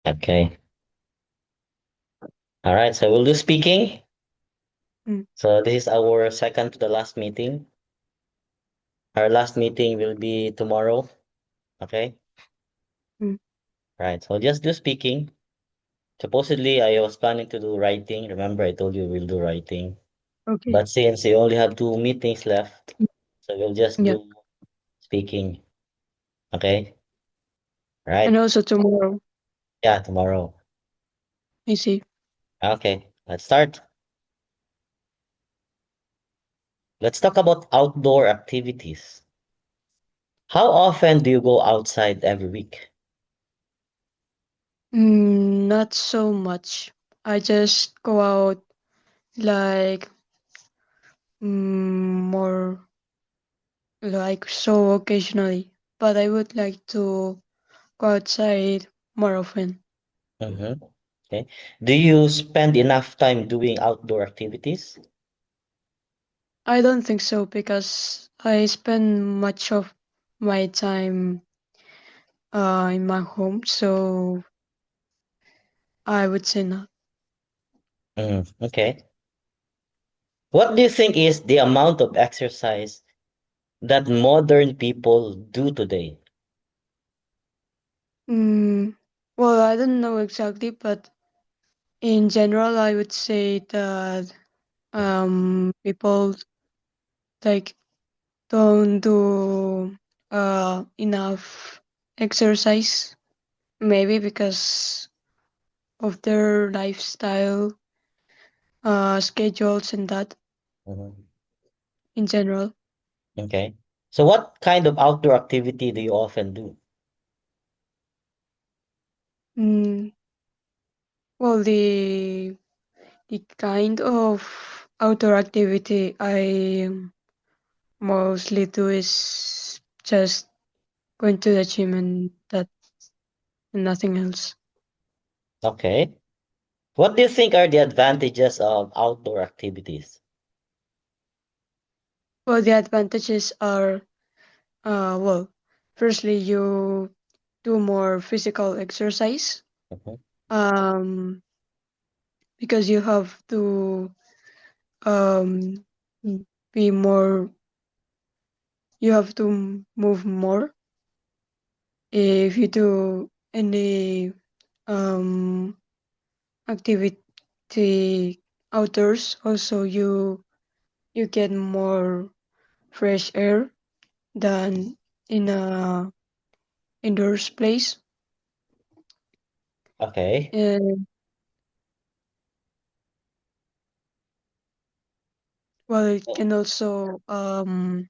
Okay. All right. So we'll do speaking. Mm, So this is our second to the last meeting. Our last meeting will be tomorrow. Okay. mm. Right. So just do speaking. Supposedly, I was planning to do writing. Remember, I told you we'll do writing. Okay. But since we only have two meetings left, Mm, so we'll just yeah. do speaking. Okay. And Right. also tomorrow, Yeah, tomorrow. I see. Okay. Let's start. Let's talk about outdoor activities. How often do you go outside every week? Not so much. I just go out like more like so occasionally. But I would like to go outside more often. Mm-hmm. Okay. Do you spend enough time doing outdoor activities? I don't think so because I spend much of my time in my home, so I would say not. Okay. What do you think is the amount of exercise that modern people do today? Mm, well, I don't know exactly, but in general, I would say that people like don't do enough exercise, maybe because of their lifestyle schedules and that Mhm. in general. Okay. So what kind of outdoor activity do you often do? Mm, well, the kind of outdoor activity I mostly do is just going to the gym and that and nothing else. Okay. What do you think are the advantages of outdoor activities? Well, the advantages are well, firstly you do more physical exercise Mhm. um because you have to um be more you have to move more if you do any um activity outdoors. Also you get more fresh air than in a indoors place. Okay. And well, it Oh, can also um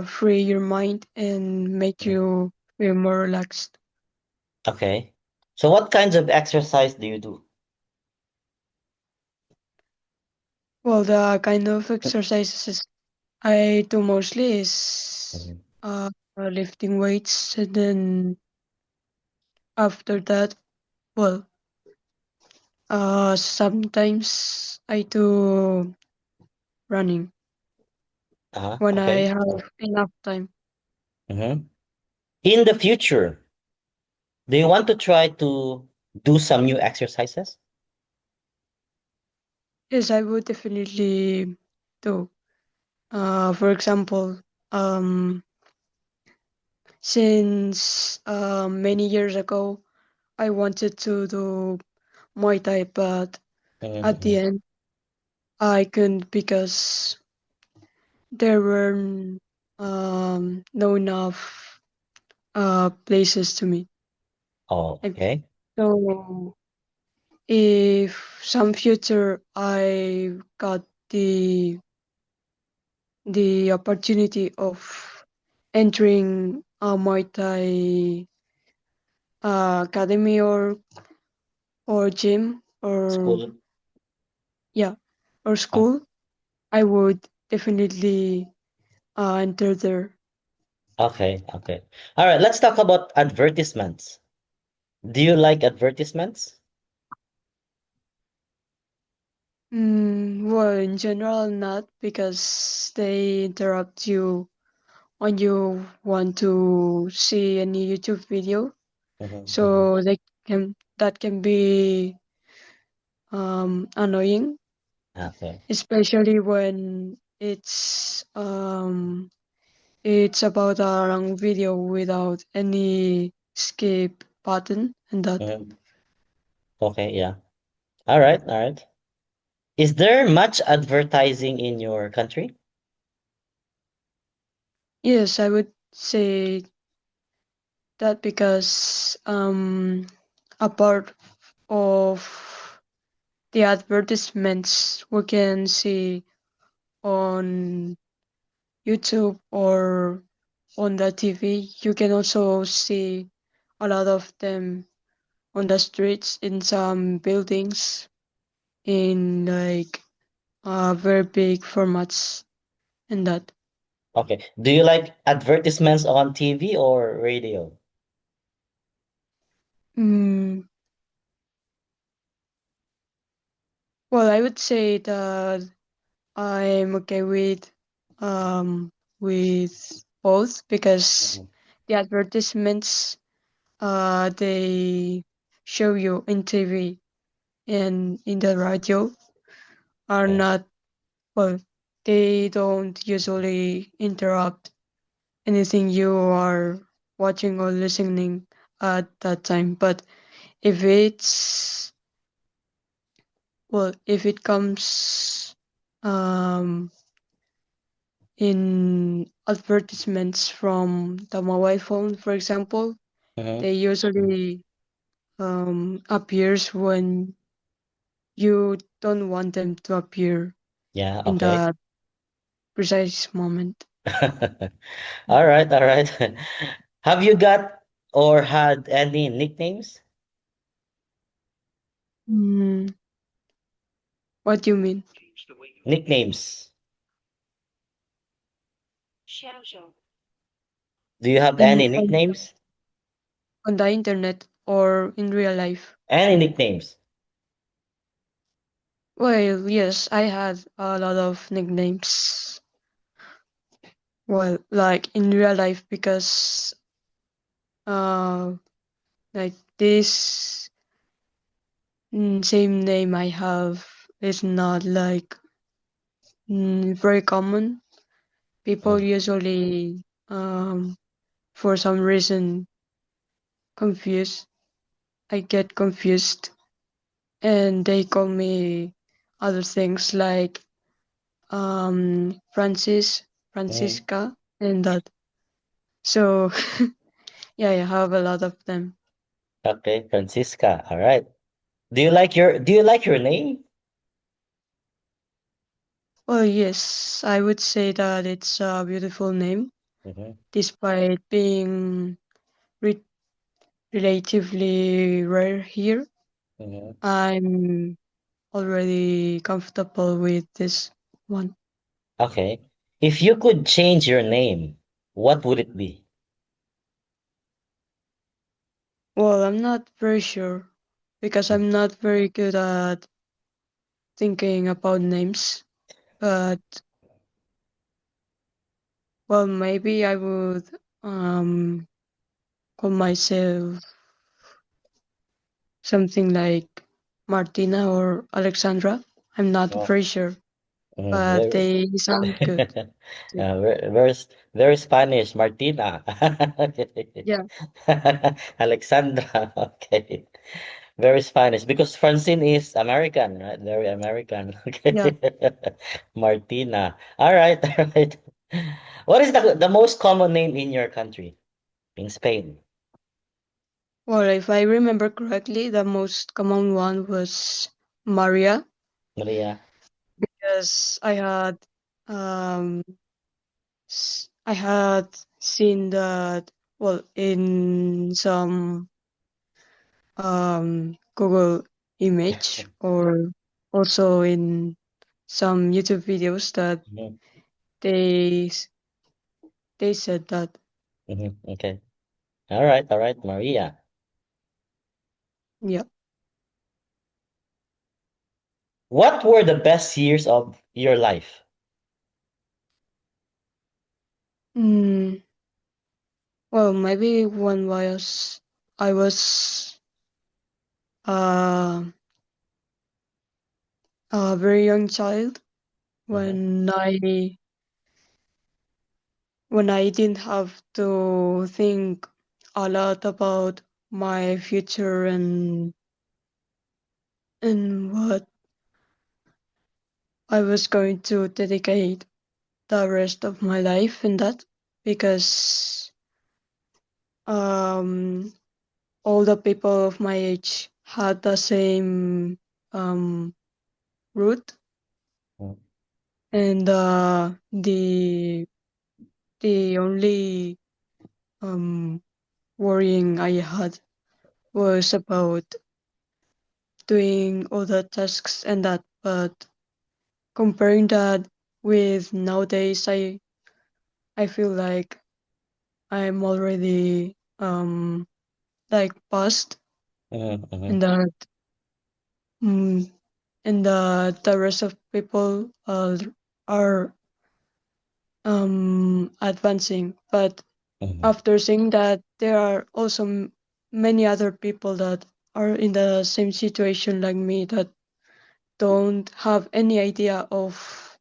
free your mind and make mm, you feel more relaxed. okay. So what kinds of exercise do you do? Well, the kind of exercises I do mostly is Mhm. lifting weights, and then after that, well, sometimes I do running Uh-huh. when I Okay. have enough time. Mhm. In the future, do you want to try to do some new exercises? Yes, I would definitely do. For example, um, since many years ago, I wanted to do Muay Thai, but at the Mhm. end, I couldn't because there were no enough places to me. Oh, Like, okay. so, if some future I got the opportunity of entering a Muay Thai academy or gym or School. yeah or Oh, school, I would definitely enter there. okay, okay. All right, let's talk about advertisements. Do you like advertisements? Well, in general, not because they interrupt you when you want to see any YouTube video. Mhm, mhm. So that can be annoying, Okay. especially when it's about a long video without any skip button and that. Mhm. Okay, yeah. All right, all right. Is there much advertising in your country? Yes, I would say that because a part of the advertisements we can see on YouTube or on the TV, you can also see a lot of them on the streets in some buildings in like very big formats and that. Okay. Do you like advertisements on TV or radio? Mm, well, I would say that I'm okay with both because Mhm. the advertisements they show you in TV and in the radio are Okay. not, well, they don't usually interrupt anything you are watching or listening at that time. But if it's, well, if it comes um in advertisements from the mobile phone, for example, Mhm. they usually appears when you don't want them to appear Yeah, in okay. that precise moment. All right, all right. Have you got or had any nicknames? Mm, what do you mean? Nicknames. Do you have In any nicknames? on the internet or in real life? Any nicknames? Well, yes, I had a lot of nicknames. Well, like in real life because uh like this same name I have is not like very common. People Mm, usually for some reason confused. I get confused and they call me other things like Francis, mhm. Francisca, and that. So yeah, I have a lot of them. Okay, Francisca. All right. Do you like your name? Well, yes, I would say that it's a beautiful name, Mhm, despite being re- relatively rare here. mhm. I'm already comfortable with this one. Okay. If you could change your name, what would it be? Well, I'm not very sure because I'm not very good at thinking about names, but well, maybe I would um call myself something like Martina or Alexandra. I'm not Oh, very sure, mhm, but they sound good too. very Spanish, Martina. Yeah, Alexandra. Okay. Very Spanish because Francine is American, right? Very American. yeah. Okay. Martina. All right, all right. What is the most common name in your country? In Spain? Well, if I remember correctly, the most common one was Maria, Maria. because um I had seen that, well, in some Google image or also in some YouTube videos that Mhm, they they said that. mhm, okay. All right, Maria. Yeah. What were the best years of your life? Mm, well, maybe when I was uh, a very young child Mm-hmm. when I didn't have to think a lot about my future and what I was going to dedicate the rest of my life in that because um all the people of my age had the same um route, and the only um worrying I had was about doing all the tasks and that. But comparing that with nowadays, I feel like I'm already like past, Mm-hmm. Mm-hmm. and that mm, and the rest of people are advancing. But Mm-hmm. after seeing that, there are also many other people that are in the same situation like me that don't have any idea of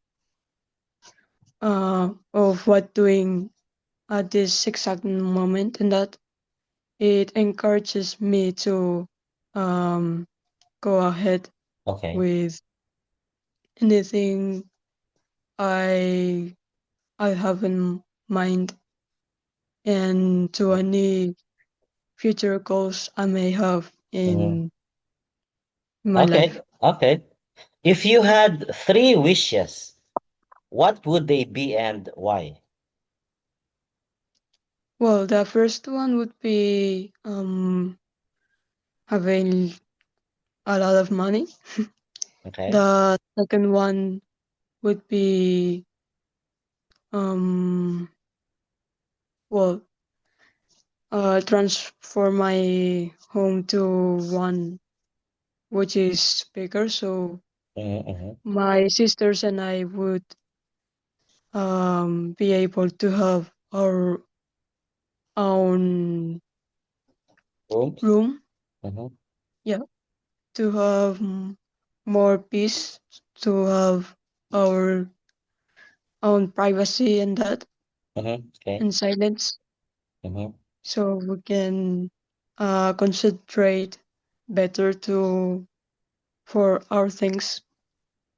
what doing at this exact moment, and that it encourages me to um, go ahead Okay. with anything I I have in mind and to any future goals I may have Mm-hmm. in my Okay. life. Okay. If you had three wishes, what would they be and why? Well, the first one would be having a lot of money. Okay. The second one would be um well transform my home to one which is bigger, so Mm-hmm. my sisters and I would be able to have our own Rooms? room. Mm-hmm. Yeah, to have more peace, to have our own privacy and that, Mm-hmm. Okay. and silence, Mm-hmm. so we can concentrate better to for our things.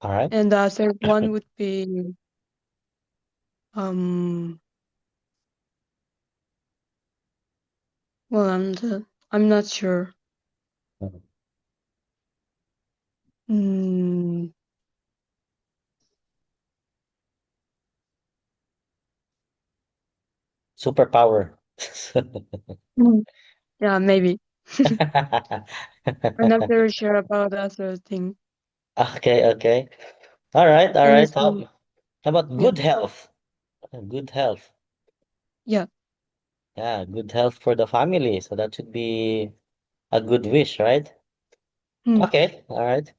All right. And the third one would be um well, I'm not sure. Mhm. Mm, Superpower. yeah, maybe. I'm not very sure about the third thing. Okay, okay. All right, all And right. so, How about yeah, good health? Good health. yeah. Yeah, good health for the family. So that should be a good wish, right? Mm, Okay, all right.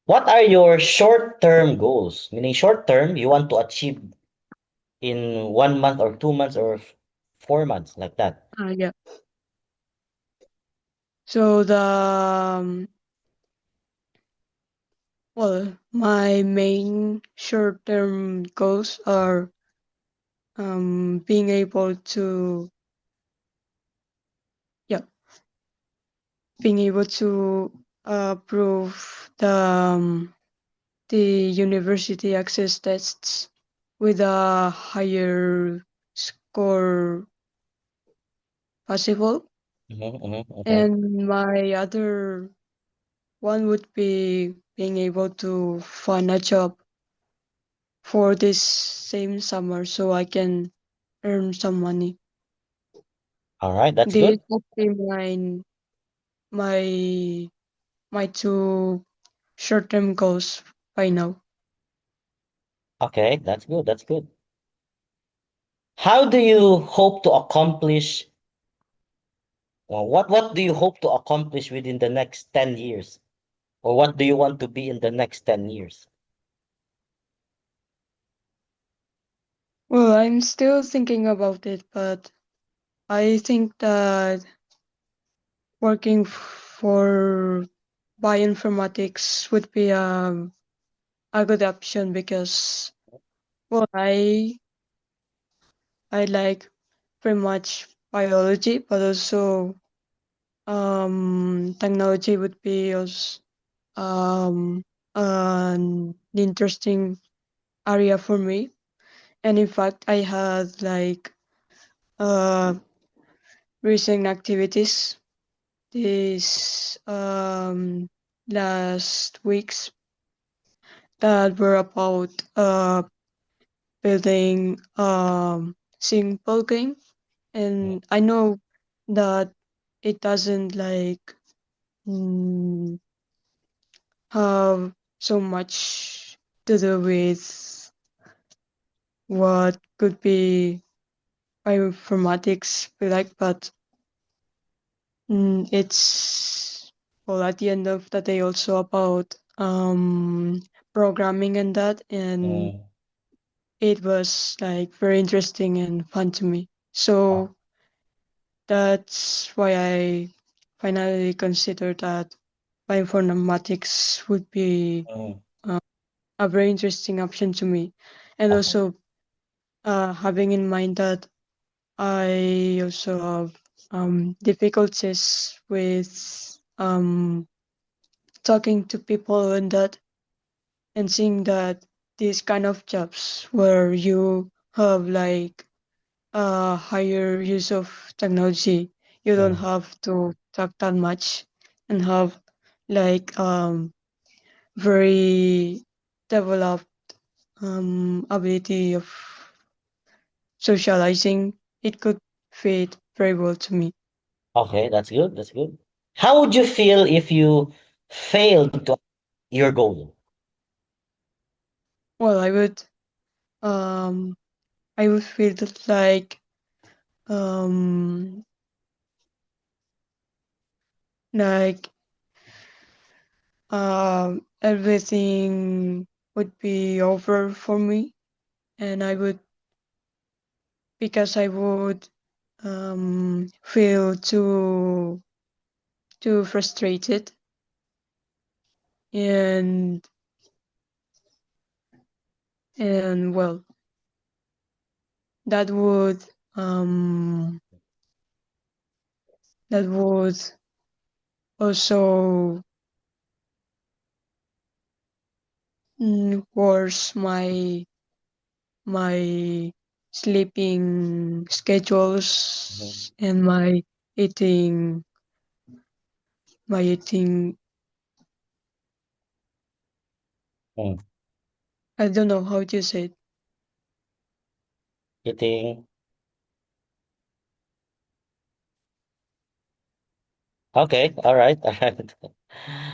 What are your short-term goals? Meaning short-term, you want to achieve in 1 month or 2 months or 4 months, like that. yeah. So my main short-term goals are being able to, yeah, being able to prove the university access tests with a higher score possible. Mm-hmm, mm-hmm, okay. And my other one would be being able to find a job for this same summer so I can earn some money. All right, that's These good. would be my my two short-term goals by now. Okay, that's good. That's good. How do you hope to accomplish, well, what do you hope to accomplish within the next 10 years? Or what do you want to be in the next 10 years? Well, I'm still thinking about it, but I think that working for bioinformatics would be a good option because, well, I like very much biology, but also technology would be also an interesting area for me. And in fact, I had like uh, recent activities this last weeks that were about building simple game, Mhm. and I know that it doesn't like mm, have so much to do with what could be bioinformatics be like, but it's well at the end of the day also about programming and that, and Mm. it was like very interesting and fun to me. Oh, So that's why I finally considered that bioinformatics would be mm. uh, a very interesting option to me. And Okay. also having in mind that I also have difficulties with talking to people and that, and seeing that these kind of jobs where you have like a higher use of technology, you don't Mm. have to talk that much and have like very developed ability of socializing. It could fit very well to me. Okay, that's good. That's good. How would you feel if you failed to your goal? Well, um I would feel that um like everything would be over for me, and I would, because I would feel too frustrated, and well, that would um that would also worse my sleeping Mhm. schedules and eating my eating. Mm. I don't know how to say it. Eating. Okay, all right, all right.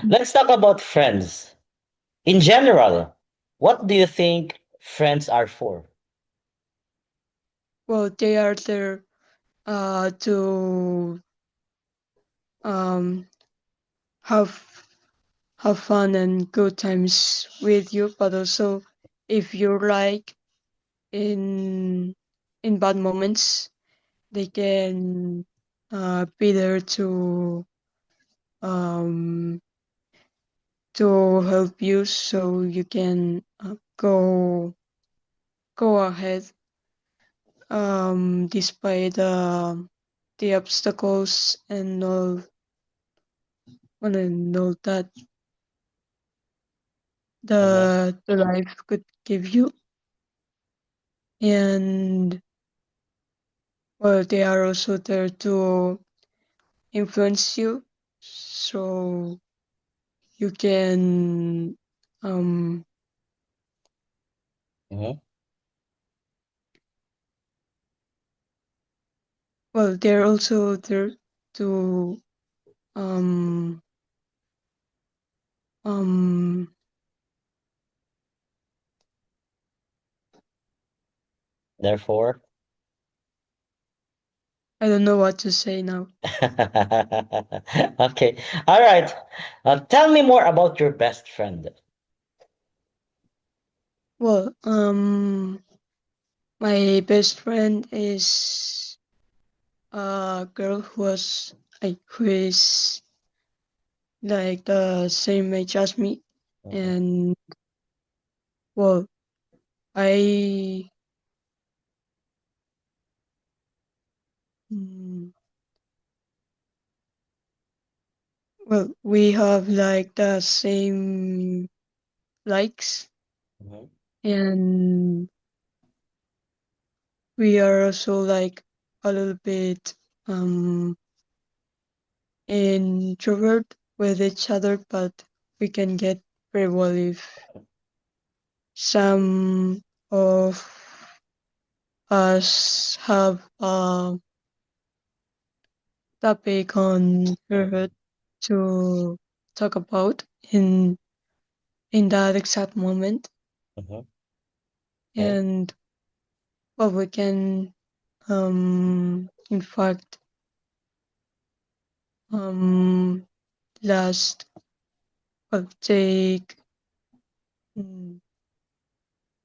Let's talk about friends. In general, what do you think friends are for? Well, they are there to um, have fun and good times with you, but also if you're like in bad moments, they can be there um, to help you, so you can go ahead despite the obstacles and all that Mhm. the life could give you. And well, they are also there to influence you, so you can um Mhm. well, they're also there to um um Therefore, I don't know what to say now. okay, all right. Tell me more about your best friend. Well, My best friend is a girl who is like the same age as me, Mhm, and well, I mm, we have like the same likes, mhm, and we are also like a little bit um introvert with each other, but we can get very well if some of us have a topic on her mhm, head to talk about in that exact moment, mhm. Okay. and well, we can in fact um last take mm,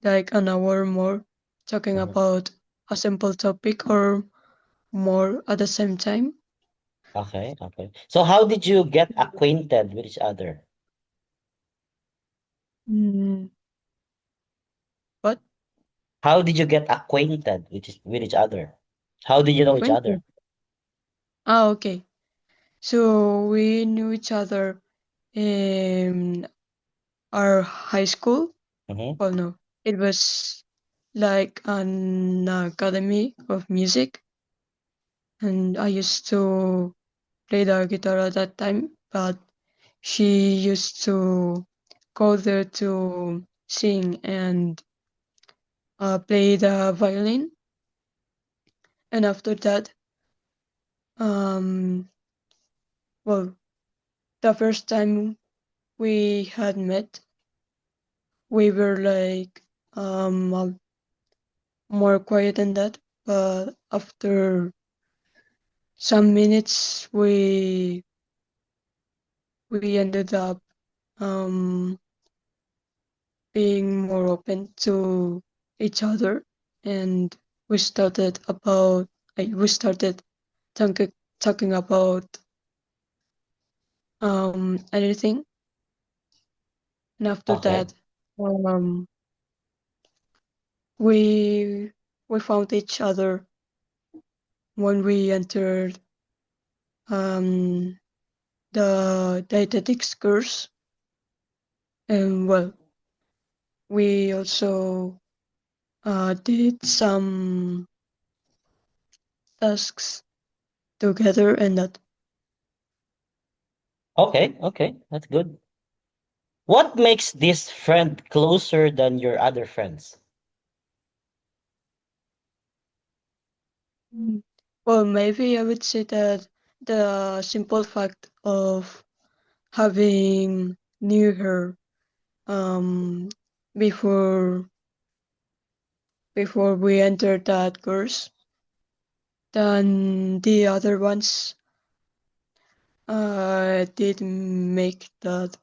like an hour more talking Mhm. about a simple topic or more at the same time. Okay, okay. So how did you get acquainted with each other? Mm, but How did you get acquainted with each other? How did you know each other? acquainted. Ah, okay. So we knew each other in our high school. Mhm. Well, no, it was like an academy of music, and I used to play the guitar at that time, but she used to go there to sing and play the violin. And after that, um, well, the first time we had met, we were like more quiet than that. But after some minutes, we ended up um, being more open to each other, and we started about we started talking about anything. And after Okay. that, um, we we found each other when we entered um, the dietetics course, and well, we also did some tasks together, and that Okay, okay. That's good. What makes this friend closer than your other friends? Mm. Well, maybe I would say that the simple fact of having knew her um, before we entered that course than the other ones did make that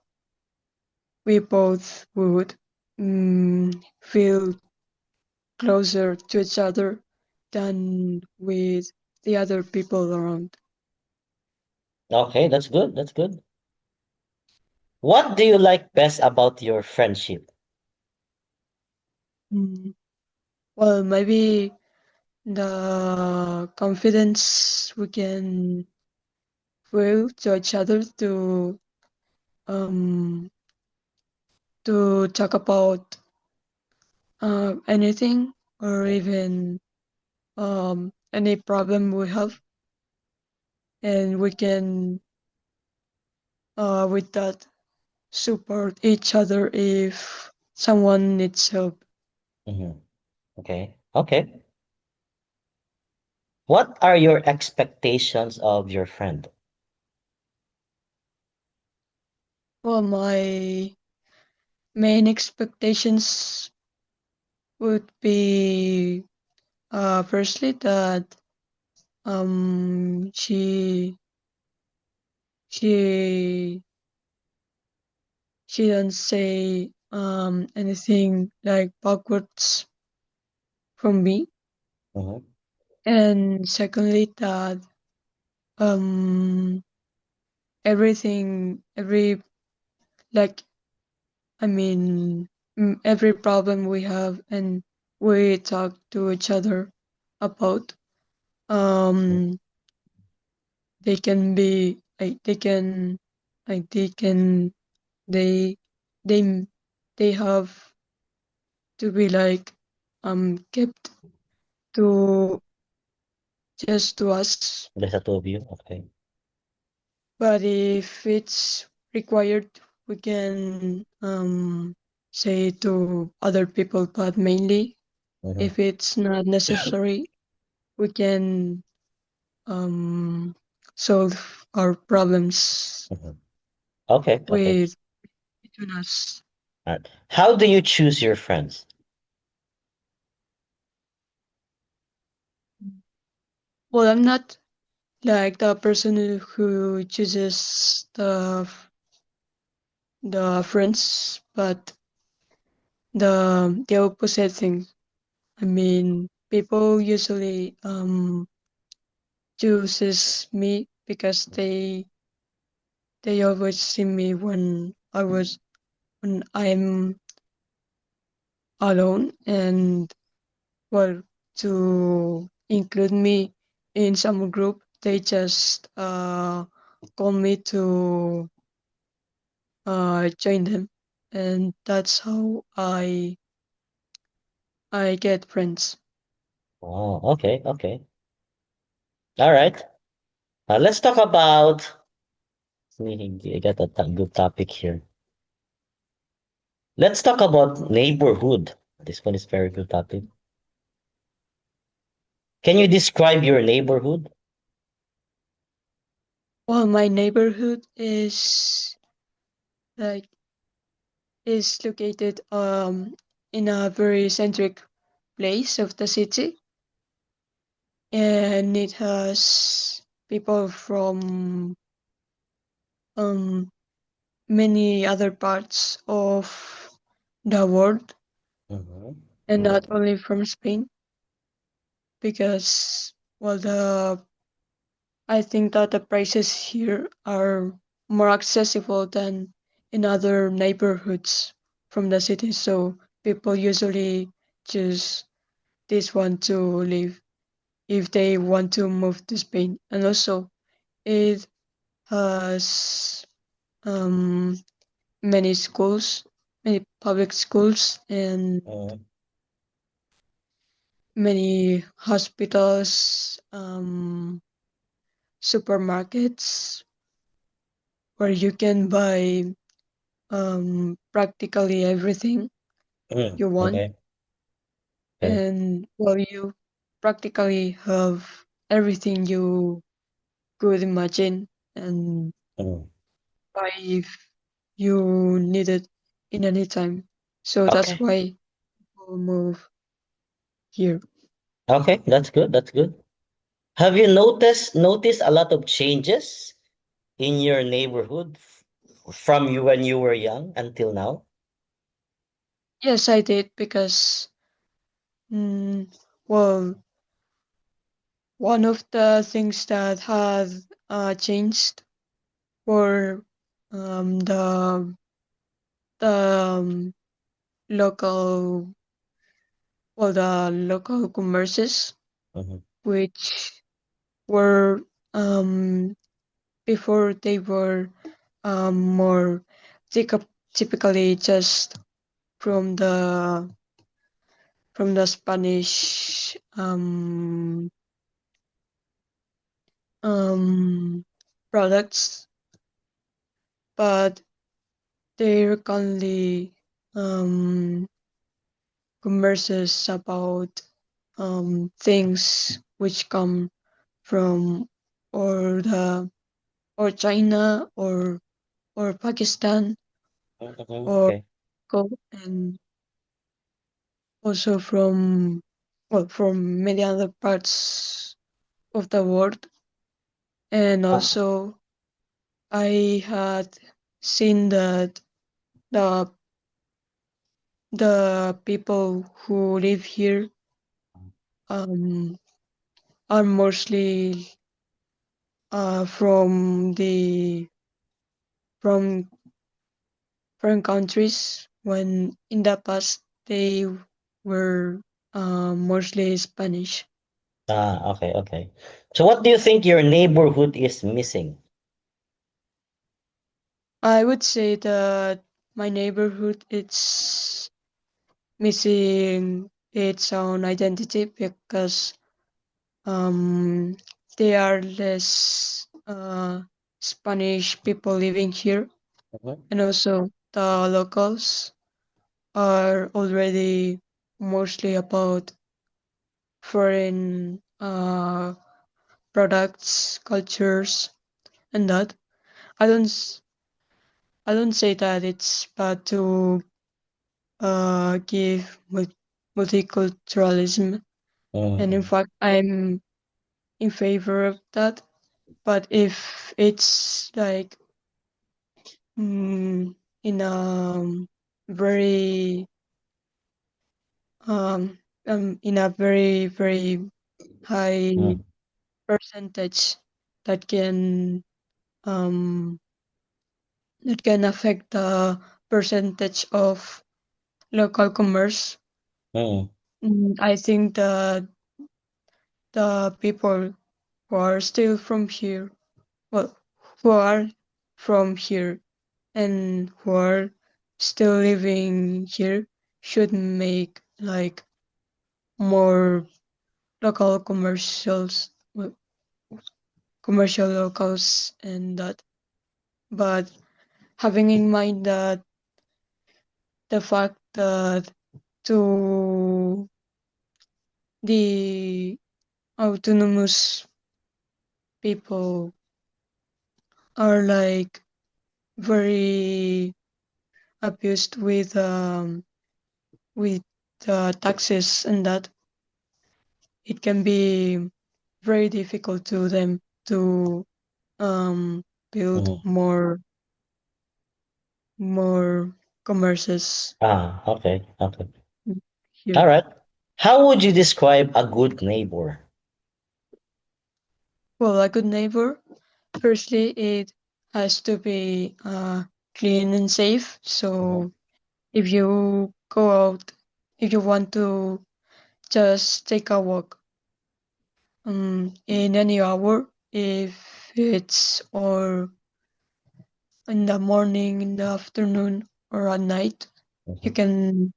we both would feel closer to each other than with the other people around. Okay, that's good. That's good. What do you like best about your friendship? Mm. Well, maybe the confidence we can feel to each other um, to talk about anything or Mhm, even any problem we have, and we can with that support each other if someone needs help. mhm. Okay. Okay. What are your expectations of your friend? Well, my main expectations would be firstly that she she don't say anything like backwards from me. Mhm. And secondly, that um everything, every like I mean, every problem we have and we talk to each other about, Mhm. um, they can be like they can they they they have to be kept to just to us. There's the two of you. Okay. But if it's required, we can say to other people. But mainly, Mhm. if it's not necessary, we can um, solve our problems Mhm. Okay. Okay. with between us. All right. How do you choose your friends? Well, I'm not like the person who chooses the friends, but the opposite thing. I mean, people usually chooses me because they always see me when I'm alone, and well, to include me in some group, they just call me to join them, and that's how I get friends. Oh, okay. Okay. All right. Let's talk about. I got a good topic here. Let's talk about neighborhood. This one is very good topic. Can you describe your neighborhood? Well, my neighborhood like is located in a very centric place of the city, and it has people from um, many other parts of the world, Mhm. and not only from Spain, because well, the I think that the prices here are more accessible than in other neighborhoods from the city, so people usually choose this one to live if they want to move to Spain. And also, it has um, many schools, many public schools, and Mhm. many hospitals, supermarkets where you can buy practically everything Mhm. you want, Okay. Okay. and well, you practically have everything you could imagine and Mhm. buy if you need it in any time. So that's Okay. why people move here. Okay. That's good. That's good. Have you noticed a lot of changes in your neighborhood from you when you were young until now? Yes, I did because, mm, well, one of the things that had changed were the local, the local commerces, Mhm. which were um, before they were more typically just from the Spanish um, products, but they're currently um, commerces about things which come from or the or China or Pakistan Mhm. or Okay. and also from many other parts of the world. And Okay. also I had seen that the the people who live here um, are mostly from the from foreign countries when in the past they were mostly Spanish. Ah, okay, okay. So what do you think your neighborhood is missing? I would say that my neighborhood it's missing its own identity because um, there are less Spanish people living here, Mhm, and also the locals are already mostly about foreign products, cultures, and that. I don't s- I don't say that it's bad to give multiculturalism, and in mhm, fact, I'm in favor of that. But if it's like in a very um, in a very high mhm, percentage that can um, that can affect the percentage of local commerce. mhm, I think that the people who are still from here, well, who are from here and who are still living here, should make like more local commercials, well, commercial locals, and that. But having in mind that the fact that to the autonomous people are like very abused with taxes, and that it can be very difficult to them to build mhm. more commerces Ah, okay, okay. All here. right. How would you describe a good neighbor? Well, a good neighbor, firstly, it has to be clean and safe. Mhm, So if you go out, if you want to just take a walk in any hour, if it's or in the morning, in the afternoon, or at night, you mhm, can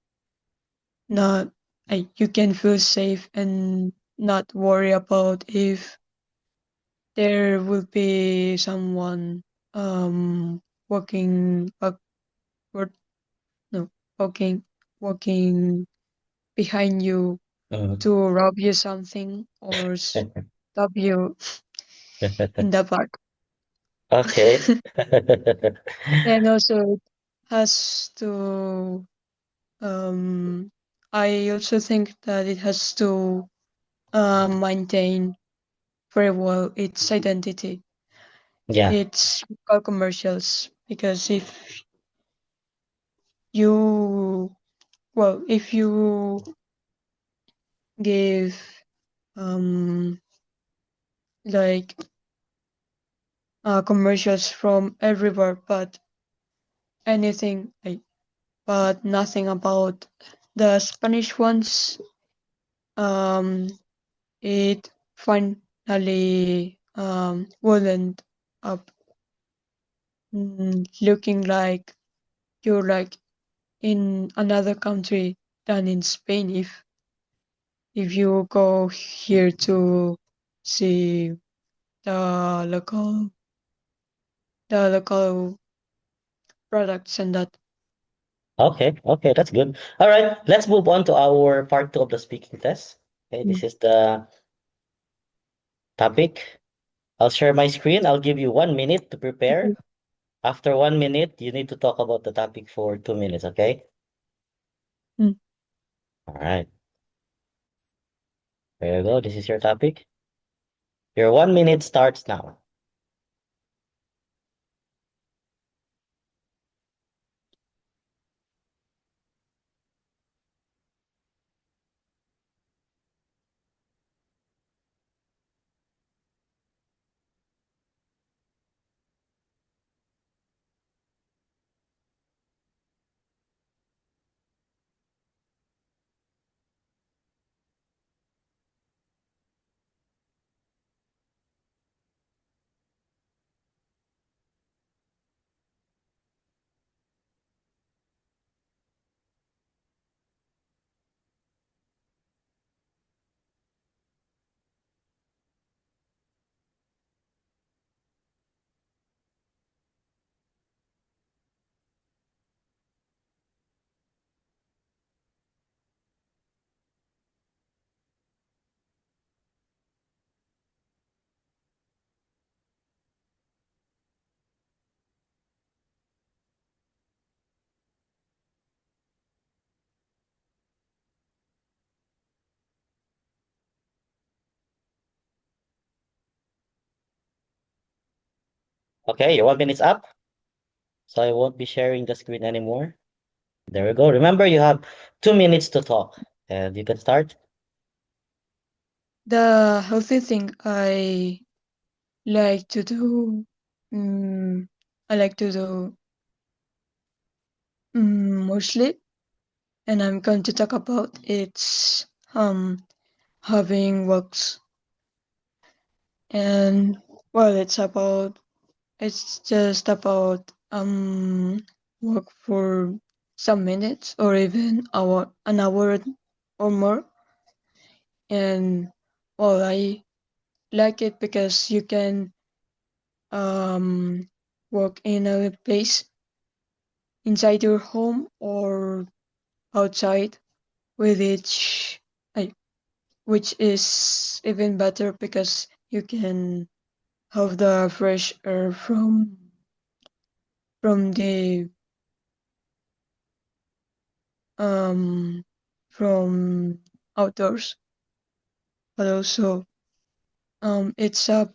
not you can feel safe and not worry about if there will be someone walking backward, no, walking walking behind you mhm. to rob you something or stab you in the back. Okay. And also it has to um I also think that it has to maintain very well its identity, Yeah. its local commercials, because you if you give um like commercials from everywhere but anything but nothing about the Spanish ones, um it finally wouldn't up looking like you're like in another country than in Spain if you go here to see the local products and that. Okay, okay, that's good. All right, let's move on to our part two of the speaking test. Okay, Mm, this is the topic. I'll share my screen. I'll give you 1 minute to prepare. okay. After 1 minute, you need to talk about the topic for 2 minutes, okay? Mm. All right, there you go. This is your topic. Your 1 minute starts now. Okay, your 1 minute's up, so I won't be sharing the screen anymore. There we go. Remember, you have 2 minutes to talk, and you can start. The healthy thing I like to do, mm, I like to do mostly, and I'm going to talk about it's having walks, and well, it's just about walk for some minutes or even an hour or more, and well, I like it because you can um walk in a place inside your home or outside with each I- which is even better because you can have the fresh air from the um from outdoors, but also it's a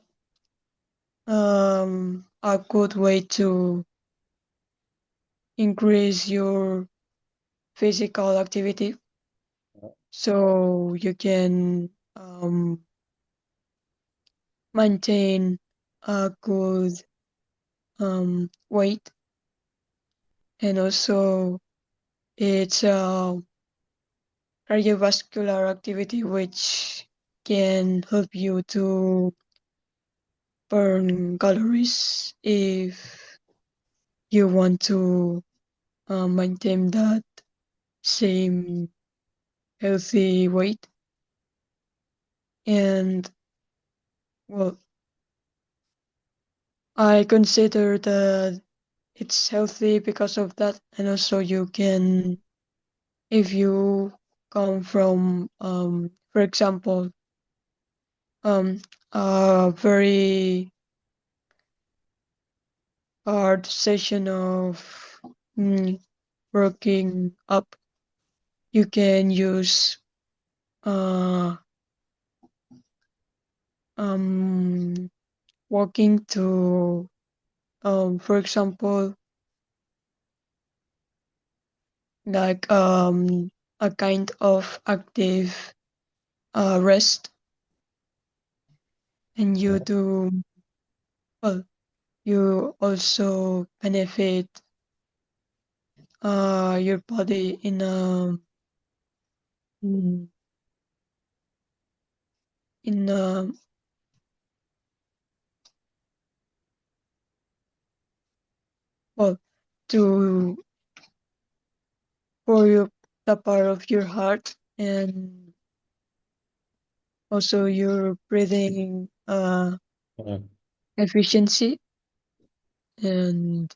good way to increase your physical activity so you can maintain a good weight, and also it's a cardiovascular activity which can help you to burn calories if you want to maintain that same healthy weight. And well, I consider that it's healthy because of that, and also you can, if you come from, for example, um, a very hard session of mm, working up, you can use uh, um, walking to, for example, like a kind of active rest, and you Mhm. do well. You also benefit your body mm, in well, to for your the part of your heart, and also your breathing Mhm. efficiency. And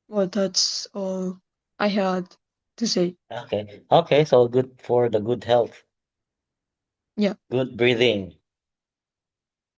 well, that's all I had to say. Okay. Okay. So good for the good health, Yeah. good breathing.